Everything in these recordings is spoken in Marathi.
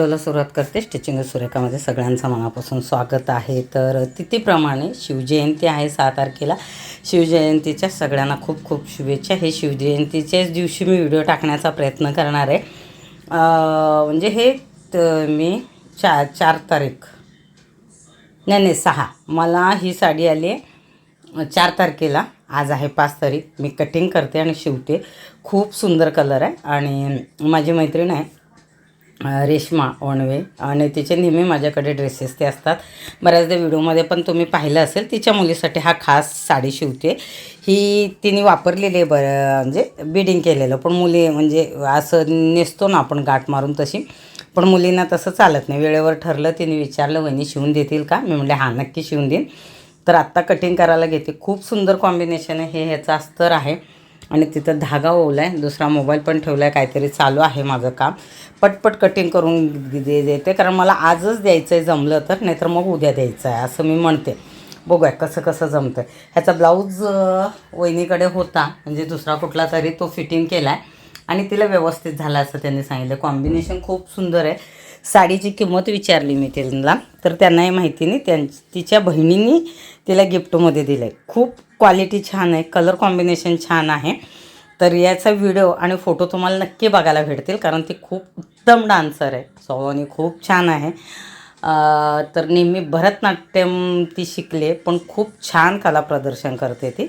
व्हिडिओला सुरुवात करते. स्टिचिंग सुरेखामध्ये सगळ्यांचं मनापासून स्वागत आहे. तर तिथीप्रमाणे शिवजयंती आहे 6 तारखेला. शिवजयंतीच्या सगळ्यांना खूप खूप शुभेच्छा. हे शिवजयंतीच्याच दिवशी मी व्हिडिओ टाकण्याचा प्रयत्न करणार आहे. म्हणजे हे मी 4 तारीख नाही 6 मला ही साडी आली आहे 4 तारखेला. आज आहे 5 तारीख. मी कटिंग करते आणि शिवते. खूप सुंदर कलर आहे आणि माझी मैत्रीण आहे रेश्मा वणवे आणि तिचे नेहमी माझ्याकडे ड्रेसेस ते असतात. बऱ्याचदा व्हिडिओमध्ये पण तुम्ही पाहिलं असेल. तिच्या मुलीसाठी हा खास साडी शिवते. ही तिने वापरलेली आहे म्हणजे बिडिंग केलेलं. पण मुली म्हणजे असं नेसतो ना आपण गाठ मारून तशी, पण मुलींना तसं चालत नाही. वेळेवर ठरलं. तिने विचारलं वहिनी शिवून देतील का? मी म्हणले हां नक्की शिवून देईन. तर आत्ता कटिंग करायला घेते. खूप सुंदर कॉम्बिनेशन आहे. हे ह्याचं अस्तर आहे आणि तिथं धागा ओवला आहे. दुसरा मोबाईल पण ठेवला आहे. काहीतरी चालू आहे माझं काम. पटपट कटिंग करून देते कारण मला आजच द्यायचं आहे जमलं तर, नाहीतर मग उद्या द्यायचं आहे असं मी म्हणते. बघूया कसं कसं जमतं आहे. ह्याचा ब्लाऊज वहिनीकडे होता म्हणजे दुसरा कुठला तरी, तो फिटिंग केला आहे आणि तिला व्यवस्थित झाला असं त्यांनी सांगितलं. कॉम्बिनेशन खूप सुंदर आहे. साडीची किंमत विचारली मी त्यांना तर त्यांनाही माहिती नाही. तिच्या बहिणींनी तिला गिफ्टमध्ये दिलं आहे. खूप क्वालिटी छान आहे. कलर कॉम्बिनेशन छान आहे. तर याचा व्हिडिओ आणि फोटो तुम्हाला नक्की बघायला भेटतील कारण ती खूप उत्तम डान्सर आहे. स्वभावाने खूप छान आहे. तर नेहमी भरतनाट्यम ती शिकले पण खूप छान कला प्रदर्शन करते ती.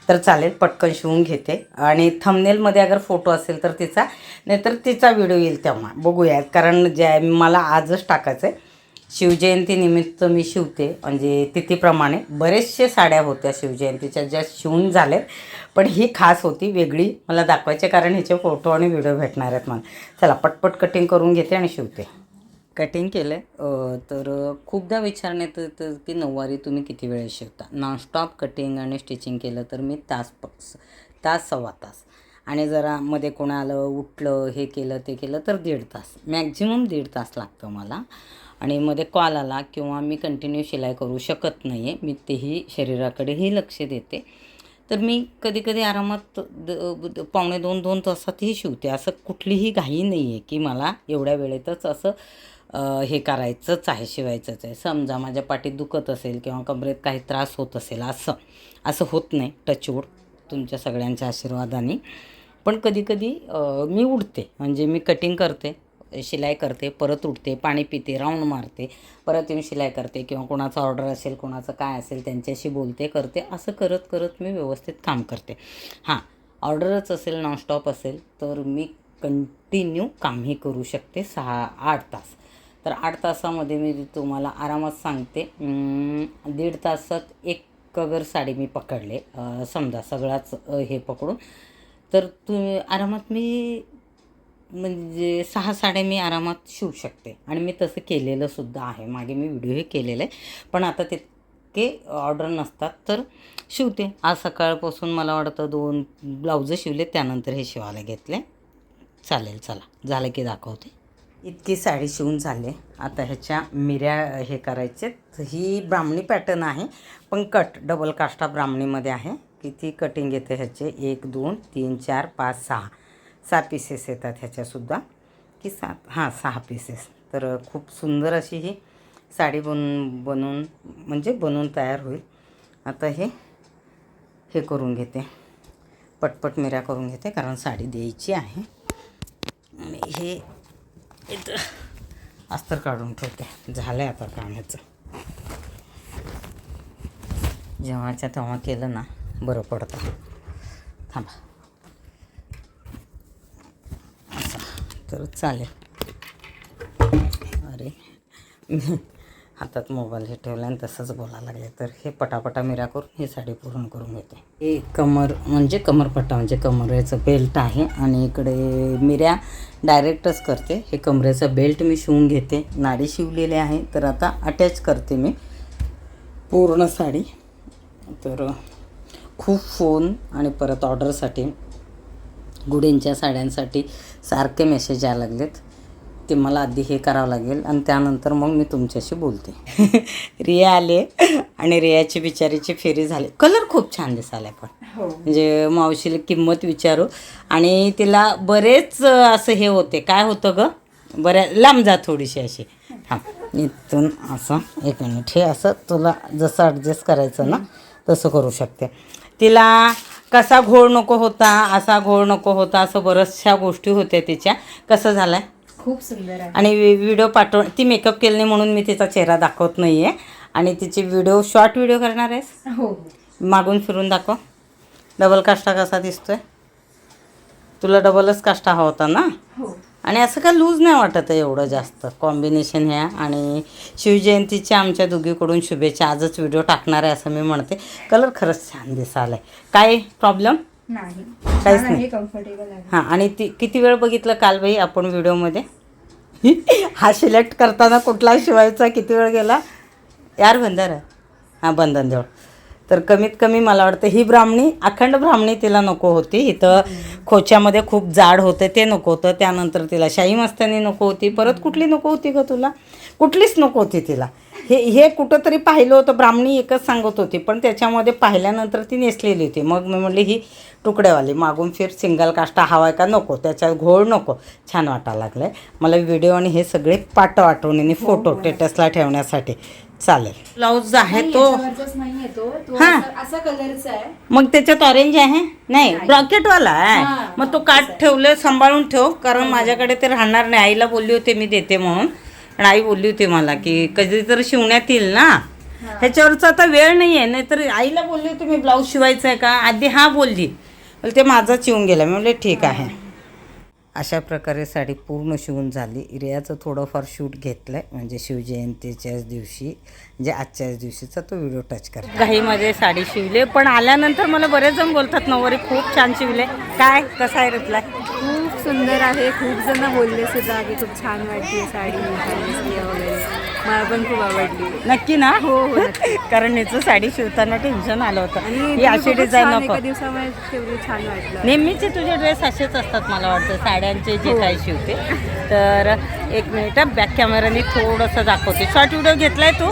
तर चालेल पटकन शिवून घेते आणि थंबनेलमध्ये अगर फोटो असेल तर तिचा, नाहीतर तिचा व्हिडिओ येईल तेव्हा बघूयात. कारण मला आजच टाकायचं आहे. शिवजयंतीनिमित्त मी शिवते म्हणजे तिथीप्रमाणे. बरेचशे साड्या होत्या शिवजयंतीच्या ज्या शिवून झाल्यात, पण ही खास होती वेगळी मला दाखवायचे कारण ह्याचे फोटो आणि व्हिडिओ भेटणार आहेत मला. चला पटपट कटिंग करून घेते आणि शिवते. कटिंग केलं आहे. तर खूपदा विचारण्यात येतं की नऊवारी तुम्ही किती वेळ शिवता? नॉनस्टॉप कटिंग आणि स्टिचिंग केलं तर मी तास सव्वा तास, आणि जरा मध्ये कोणाला उठलं हे केलं ते केलं तर 1.5 तास, मॅक्झिमम 1.5 तास लागतं मला. आणि मध्ये कॉल आला किंवा मी कंटिन्यू शिलाई करू शकत नाही आहे, मी तेही शरीराकडेही लक्ष देते, तर मी कधी कधी आरामात पावणे 2 तासातही शिवते. असं कुठलीही घाई नाही आहे की मला एवढ्या वेळेतच असं हे करायचंच आहे, शिवायचंच आहे. समजा माझ्या पाठीत दुखत असेल किंवा कमरेत काही त्रास होत असेल, असं होत नाही टचवूड तुमच्या सगळ्यांच्या आशीर्वादाने. पण कधीकधी मी उठते म्हणजे मी कटिंग करते, शिलाई करते, परत उठते, पाणी पिते, राऊंड मारते, परत येऊन शिलाई करते किंवा कोणाचा ऑर्डर असेल, कोणाचं काय असेल त्यांच्याशी बोलते करते. असं करत करत मी व्यवस्थित काम करते. हां, ऑर्डरच असेल, नॉनस्टॉप असेल तर मी कंटिन्यू कामही करू शकते 6-8 तास. तर 8 तासामध्ये मी तुम्हाला आरामात सांगते 1.5 तासात एक अगर साडी मी पकडले, समजा सगळाच हे पकडून, तर तुम्ही आरामात मी म्हणजे 6 साड्या मी आरामात शिवू शकते. आणि मी तसं केलेलं सुद्धा आहे. मागे मी व्हिडिओही केलेलं आहे, पण आता तितके ऑर्डर नसतात तर शिवते. आज सकाळपासून मला वाटतं 2 ब्लाऊजं शिवले, त्यानंतर हे शिवायला घेतले. चालेल चला झालं की दाखवते. इतकी साडी शिवून झाले. आता ह्याच्या मिऱ्या हे करायचे. ही ब्राह्मणी पॅटर्न आहे पण कट डबल काष्टा ब्राह्मणीमध्ये आहे. किती कटिंग येते ह्याचे? 1 2 3 4 5 6 पीसेस येतात ह्याच्यासुद्धा की 7, हां 6 पीसेस. तर खूप सुंदर अशी ही साडी बनवून तयार होईल. आता हे करून घेते, पटपट मिऱ्या करून घेते कारण साडी द्यायची आहे. आणि हे इथं अस्तर काढून ठेवते. झालं आहे आता काम ह्याचं. जेव्हाच्या तेव्हा केलं ना बरं पडतं. थांबा असं तर चालेल. अरे हातात मोबाईल हे ठेवला आणि तसंच बोलायला लागले. तर हे पटापटा मिऱ्या करून ही साडी पूर्ण करून घेते. हे कमरपट्टा म्हणजे कमरेचं बेल्ट आहे आणि इकडे मिऱ्या डायरेक्टच करते. हे कमरेचं बेल्ट मी शिवून घेते. नाडी शिवलेली आहे तर आता अटॅच करते मी पूर्ण साडी. तर खूप फोन आणि परत ऑर्डरसाठी गुडींच्या साड्यांसाठी सारखे मेसेज यायला लागलेत. ते मला आधी हे करावं लागेल आणि त्यानंतर मग मी तुमच्याशी बोलते. रिया आले आणि रियाची बिचारीची फेरी झाली. कलर खूप छान दिसायला पण म्हणजे मावशीला किंमत विचारू आणि तिला बरेच असं हे होते. काय होतं ग बऱ्या लांब जा थोडीशी अशी. थांब इथून असं 1 मिनिट. हे असं तुला जसं ॲडजस्ट करायचं ना तसं करू शकते. तिला कसा घोळ नको होता, असा घोळ नको होता, असं बऱ्याचशा गोष्टी होत्या तिच्या. कसं झालं आहे? खूप सुंदर आहे. आणि व्हिडिओ पाठव. ती मेकअप केली नाही म्हणून मी तिचा चेहरा दाखवत नाही आहे. आणि तिची व्हिडिओ शॉर्ट व्हिडिओ करणार आहेस? हो. मागून फिरून दाखव. डबल काष्टा कसा दिसतोय? तुला डबलच काष्टा हवा होता ना? हो. आणि असं काय लूज नाही वाटत आहे एवढं जास्त कॉम्बिनेशन ह्या. आणि शिवजयंतीच्या आमच्या दोघीकडून शुभेच्छा. आजच व्हिडिओ टाकणार आहे असं मी म्हणते. कलर खरंच छान दिसायला आहे. काय प्रॉब्लेम नाही, काहीच नाही. कम्फर्टेबल आहे. हां. आणि ती किती वेळ बघितलं काल बाई आपण व्हिडिओमध्ये? हा सिलेक्ट करताना कुठला शिवायचा किती वेळ गेला यार? बंदर आहे. हां, बंधन देऊळ. तर कमीत कमी मला वाटतं ही ब्राह्मणी, अखंड ब्राह्मणी तिला नको होती. इथं खोच्यामध्ये खूप जाड होतं ते नको होतं. त्यानंतर तिला शाही मस्तानी नको होती. परत कुठली नको होती का तुला? कुठलीच नको होती तिला. हे कुठंतरी पाहिलं होतं. ब्राह्मणी एकच सांगत होती पण त्याच्यामध्ये पाहिल्यानंतर ती नेसलेली होती. मग मी म्हणली ही तुकड्यावाली. मागून फिर सिंगल काष्टा हवा आहे का? नको. त्याच्यात घोळ नको. छान वाटायला लागलं आहे मला व्हिडिओ. आणि हे सगळे पाठ आठवणीने फोटो स्टेटसला ठेवण्यासाठी चालेल. ब्लाऊज आहे तो हां, असा कलरचा आहे. मग त्याच्यात ऑरेंज आहे? नाही, ब्रॉकेटवाला आहे. मग तो काठ ठेवलं सांभाळून ठेव, कारण माझ्याकडे ते राहणार नाही. आईला बोलली होती मी देते म्हणून. आणि आई बोलली होती मला की कधीतरी शिवण्यात येईल ना, ह्याच्यावरचा आता वेळ नाही आहे. नाहीतर आईला बोलली होती मी ब्लाऊज शिवायचं आहे का आधी. हां बोलली. ते माझाच शिवून गेला. मी म्हणले ठीक आहे. अशा प्रकारे साडी पूर्ण शिवून झाली. रियाचं थोडंफार शूट घेतलं आहे म्हणजे शिवजयंतीच्याच दिवशी, म्हणजे आजच्याच दिवशीचा तो व्हिडिओ टच कर. घाईमध्ये साडी शिवले पण आल्यानंतर मला बरेच जण बोलतात नववारी खूप छान शिवले. काय कसं आहे रिप्लाय? खूप सुंदर आहे. खूप जण बोलले सुद्धा की खूप छान वाटते साडी वगैरे. मला पण खूप आवडली. नक्की ना? हो हो. कारण हिचं साडी शिवताना टेन्शन आलं होतं आणि ही अशी डिझाईन नको. एका दिवसामध्ये तेवढी छान वाटलं. नेहमीचे तुझे ड्रेस असेच असतात मला वाटतं साड्यांचे जे काही शिवते. तर 1 मिनिट बॅक कॅमेराने थोडंसं दाखवते. शॉर्ट व्हिडिओ घेतलाय तू?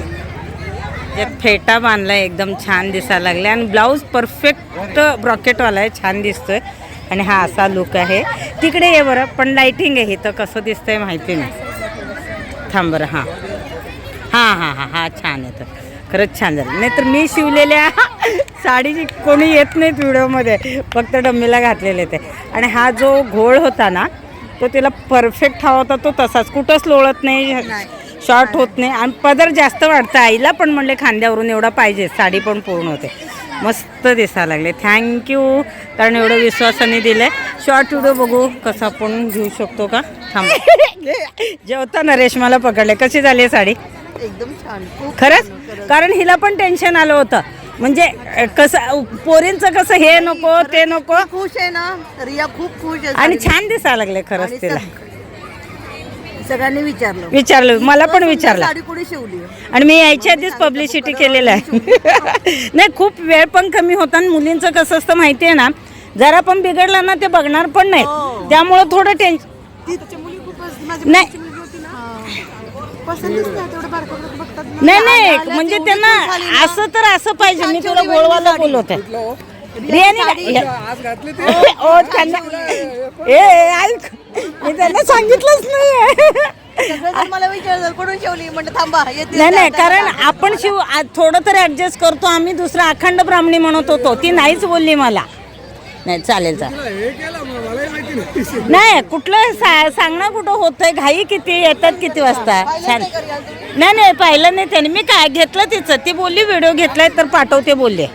एक फेटा बांधलाय एकदम छान दिसायला लागले. आणि ब्लाऊज परफेक्ट ब्रॉकेटवाला आहे, छान दिसतोय. आणि हा असा लुक आहे. तिकडे ये बरं, पण लाईटिंग आहे इथं कसं दिसतंय माहिती नाही. थांब बरं. हां हां हां हां हां छान आहे. तर खरंच छान झालं. नाहीतर मी शिवलेल्या साडीची कोणी येत नाहीत व्हिडिओमध्ये, फक्त डम्मीला घातलेले ते. आणि हा जो घोळ होता ना तो तिला परफेक्ट हवा होता, तो तसाच कुठंच लोळत नाही, शॉर्ट होत नाही. आणि पदर जास्त वाढतं. आईला पण म्हणले खांद्यावरून एवढा पाहिजे, साडी पण पूर्ण होते. मस्त दिसायला लागले. थँक्यू, कारण एवढं विश्वासाने दिलं आहे. शॉर्ट व्हिडिओ बघू कसं आपण घेऊ शकतो का? थांब. जेवताना रेशमाला पकडले. कशी झाली आहे साडी? एकदम छान. खरंच, कारण हिला पण टेन्शन आलं होतं. म्हणजे कसं पोरींचं कसं हे नको ते नको. खुश आहे ना रिया, खूप खुश आहे. आणि छान दिसायला लागले खरंच तिला. सगळ्यांनी विचारलं मला पण विचारलं. साडी कोणी शिवली? आणि मी यायच्या आधीच पब्लिसिटी केलेलं आहे. नाही, खूप वेळ पण कमी होता. आणि मुलींचं कसं असतं माहिती आहे ना, जरा पण बिघडलं ना ते बघणार पण नाही. त्यामुळं थोडं टेन्शन नाही. नाही नाही, म्हणजे त्यांना असं तर असं पाहिजे. मी तुला गोळवाला बोलवते. मी त्यांना सांगितलंच नाही. मला विचारलं कोणी शिवली, म्हणलं थांबा. नाही नाही, कारण आपण शिव थोडं तरी ऍडजस्ट करतो. आम्ही दुसरा अखंड ब्राह्मणी म्हणत होतो, ती नाहीच बोलली मला. नाही चालेल नाही, कुठलं सांगणं कुठं होतंय. घाई किती, येतात किती वाजता. छान. नाही नाही, पाहिलं नाही त्याने. मी काय घेतलं तिचं, ती बोलली व्हिडिओ घेतलाय तर पाठवते बोलले.